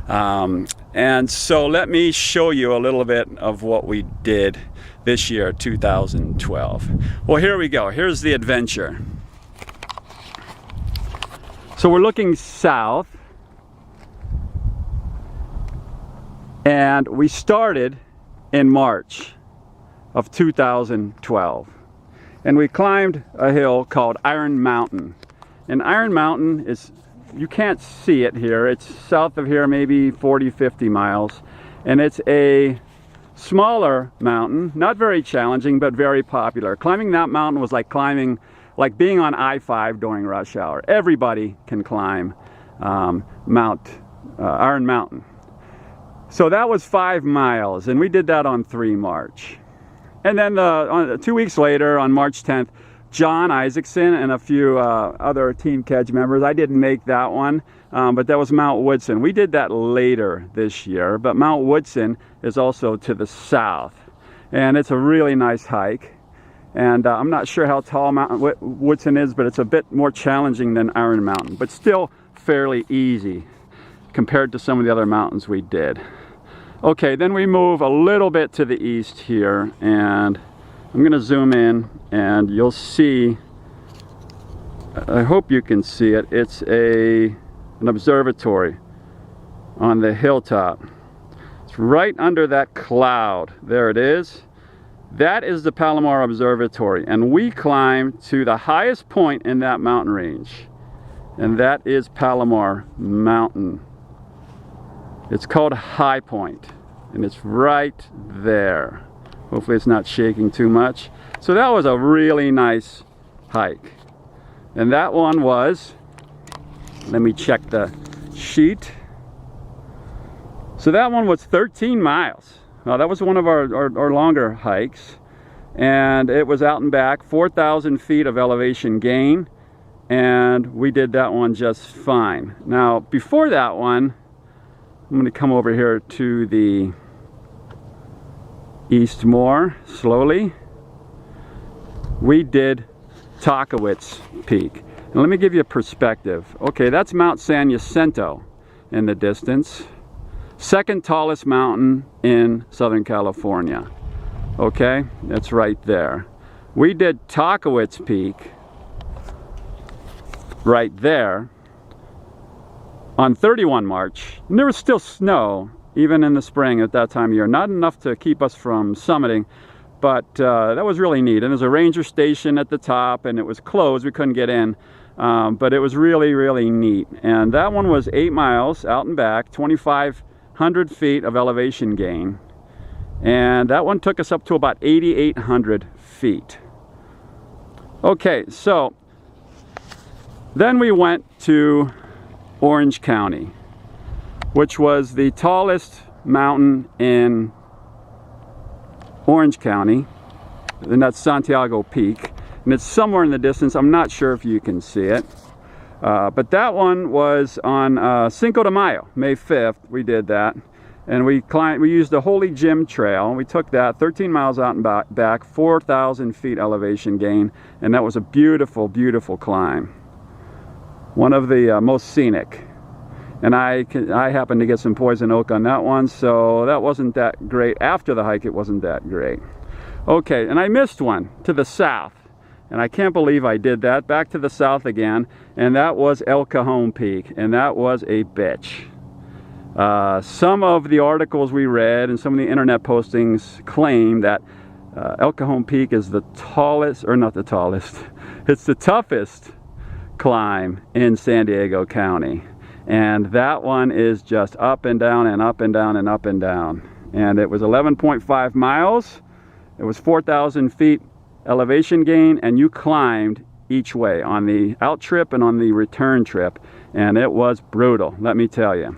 And so let me show you a little bit of what we did this year, 2012. Well, here we go. Here's the adventure. So we're looking south, and we started in March of 2012, and we climbed a hill called Iron Mountain. And Iron Mountain is, you can't see it here, it's south of here maybe 40-50 miles, and it's a smaller mountain, not very challenging but very popular. Climbing that mountain was like being on I-5 during rush hour. Everybody can climb Iron Mountain. So that was 5 miles, and we did that on 3 March. And then 2 weeks later, on March 10th, John Isaacson and a few other Team Kedge members, I didn't make that one, but that was Mount Woodson. We did that later this year, but Mount Woodson is also to the south. And it's a really nice hike. And I'm not sure how tall Mount Woodson is, but it's a bit more challenging than Iron Mountain, but still fairly easy compared to some of the other mountains we did. Okay, then we move a little bit to the east here, and I'm going to zoom in and you'll see, I hope you can see it, it's an observatory on the hilltop. It's right under that cloud. There it is. That is the Palomar Observatory, and we climbed to the highest point in that mountain range, and that is Palomar Mountain. It's called High Point, and it's right there. Hopefully it's not shaking too much. So that was a really nice hike. And that one was, let me check the sheet. So that one was 13 miles. Now that was one of our longer hikes. And it was out and back, 4,000 feet of elevation gain. And we did that one just fine. Now before that one, I'm going to come over here to the east more slowly. We did Takowitz Peak. And let me give you a perspective. Okay, that's Mount San Jacinto in the distance. Second tallest mountain in Southern California. Okay, that's right there. We did Takowitz Peak right there on 31 March. And there was still snow even in the spring at that time of year. Not enough to keep us from summiting, but that was really neat. And there's a ranger station at the top, and it was closed, we couldn't get in, but it was really, really neat. And that one was 8 miles out and back, 2,500 feet of elevation gain, and that one took us up to about 8,800 feet. Okay, so then we went to Orange County, which was the tallest mountain in Orange County, and that's Santiago Peak, and it's somewhere in the distance. I'm not sure if you can see it, but that one was on Cinco de Mayo, May 5th. We did that, and we used the Holy Jim Trail. We took that 13 miles out and back, 4,000 feet elevation gain, and that was a beautiful, beautiful climb. One of the most scenic. And I happened to get some poison oak on that one, so that wasn't that great. After the hike, it wasn't that great. Okay, and I missed one to the south, and I can't believe I did that. Back to the south again, and that was El Cajon Peak, and that was a bitch. Some of the articles we read and some of the internet postings claim that El Cajon Peak is the tallest, or not the tallest, it's the toughest climb in San Diego County. And that one is just up and down and up and down and up and down. And it was 11.5 miles. It was 4,000 feet elevation gain, and you climbed each way on the out trip and on the return trip. And it was brutal, let me tell you.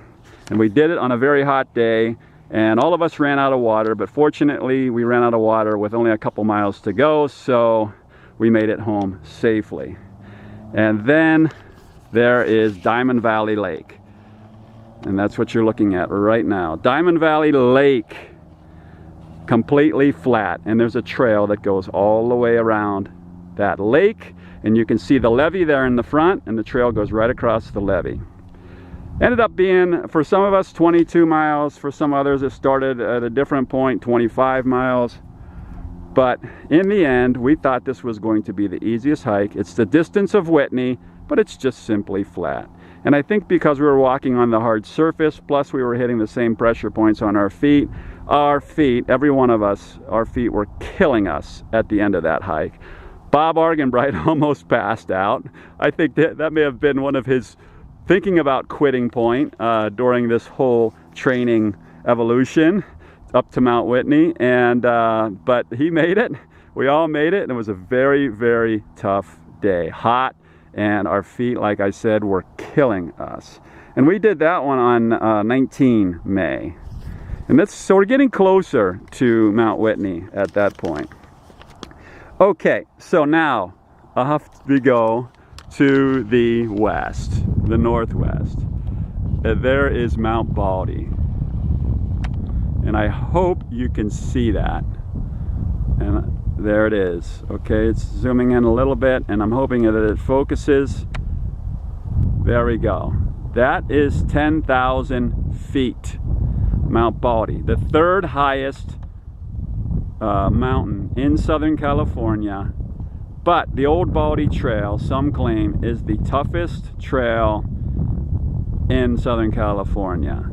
And we did it on a very hot day, and all of us ran out of water, but fortunately we ran out of water with only a couple miles to go, so we made it home safely. And then there is Diamond Valley Lake, and that's what you're looking at right now. Diamond Valley Lake, completely flat, and there's a trail that goes all the way around that lake, and you can see the levee there in the front, and the trail goes right across the levee. Ended up being, for some of us, 22 miles. For some others, it started at a different point, 25 miles. But in the end, we thought this was going to be the easiest hike. It's the distance of Whitney, but it's just simply flat. And I think because we were walking on the hard surface, plus we were hitting the same pressure points on our feet, every one of us, our feet were killing us at the end of that hike. Bob Argenbright almost passed out. I think that may have been one of his thinking about quitting point during this whole training evolution up to Mount Whitney. And but he made it. We all made it, and it was a very, very tough day. Hot, and our feet, like I said, were killing us. And we did that one on 19 May. And so we're getting closer to Mount Whitney at that point. Okay, so now we go to the west, the northwest. There is Mount Baldy. And I hope you can see that. And there it is. Okay, it's zooming in a little bit, and I'm hoping that it focuses. There we go. That is 10,000 feet. Mount Baldy, the third highest mountain in Southern California. But the Old Baldy Trail, some claim, is the toughest trail in Southern California.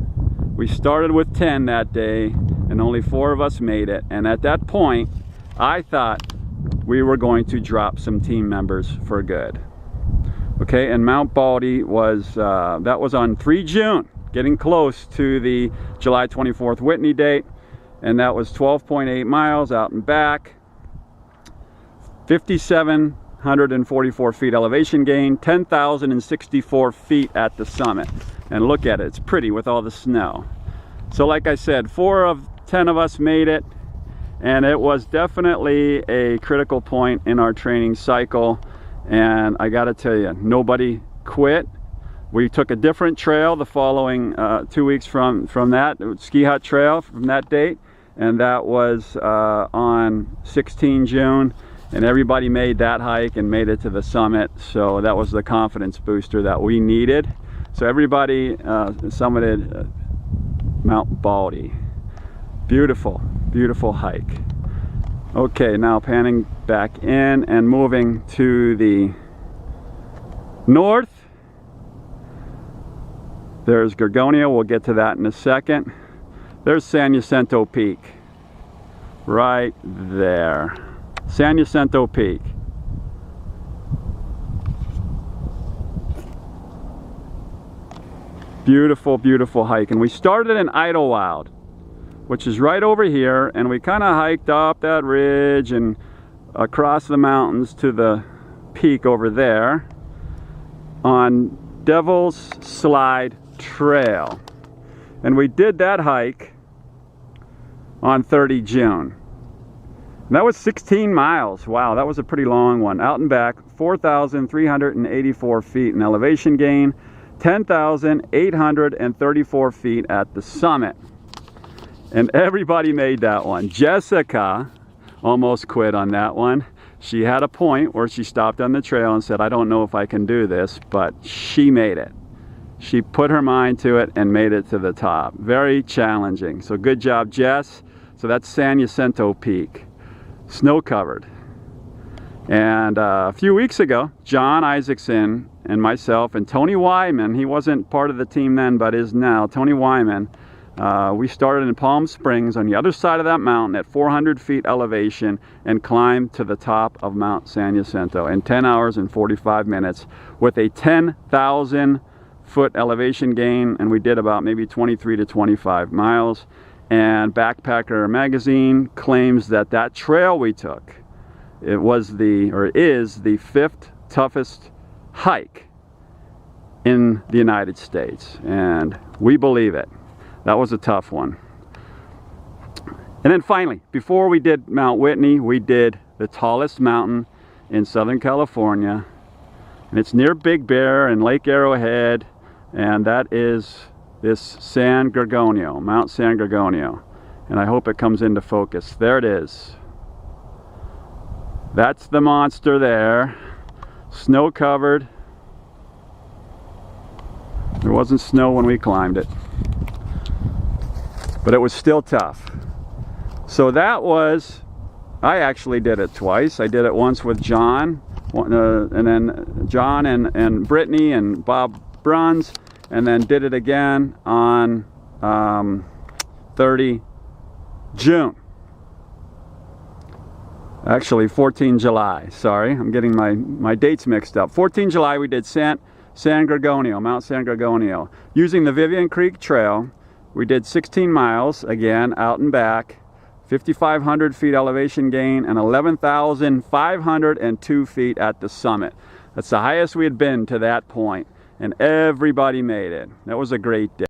We started with 10 that day, and only 4 of us made it. And at that point, I thought we were going to drop some team members for good. Okay, and Mount Baldy was, that was on 3 June, getting close to the July 24th Whitney date. And that was 12.8 miles out and back, 5,744 feet elevation gain, 10,064 feet at the summit. And look at it, it's pretty with all the snow. So like I said, 4 of 10 of us made it. And it was definitely a critical point in our training cycle. And I gotta tell you, nobody quit. We took a different trail the following 2 weeks from that, Ski Hut Trail from that date. And that was on 16 June. And everybody made that hike and made it to the summit. So that was the confidence booster that we needed. So everybody summited Mount Baldy. Beautiful, beautiful hike. Okay, now panning back in and moving to the north. There's Gorgonio, we'll get to that in a second. There's San Jacinto Peak, right there. San Jacinto Peak. Beautiful, beautiful hike. And we started in Idlewild, which is right over here, and we kind of hiked up that ridge and across the mountains to the peak over there on Devil's Slide Trail. And we did that hike on 30 June. And that was 16 miles. Wow, that was a pretty long one. Out and back, 4,384 feet in elevation gain, 10,834 feet at the summit. And everybody made that one. Jessica almost quit on that one. She had a point where she stopped on the trail and said, I don't know if I can do this, but she made it. She put her mind to it and made it to the top. Very challenging. So good job, Jess. So that's San Jacinto Peak, snow covered. And a few weeks ago, John Isaacson and myself and Tony Wyman, he wasn't part of the team then, but is now, Tony Wyman, we started in Palm Springs on the other side of that mountain at 400 feet elevation and climbed to the top of Mount San Jacinto in 10 hours and 45 minutes with a 10,000 foot elevation gain, and we did about maybe 23 to 25 miles. And Backpacker Magazine claims that that trail we took, it was is the 5th toughest hike in the United States, and we believe it. That was a tough one. And then finally, before we did Mount Whitney, we did the tallest mountain in Southern California, and it's near Big Bear and Lake Arrowhead, and that is this San Gorgonio, Mount San Gorgonio. And I hope it comes into focus. There it is. That's the monster there, snow covered. wasn't snow when we climbed it, but it was still tough. So that was, I actually did it twice. I did it once with John, and then John and Brittany and Bob Bruns, and then did it again on 30 June. Actually 14 July, sorry, I'm getting my dates mixed up. 14 July we did San Gorgonio, Mount San Gorgonio. Using the Vivian Creek Trail, we did 16 miles, again, out and back, 5,500 feet elevation gain, and 11,502 feet at the summit. That's the highest we had been to that point, and everybody made it. That was a great day.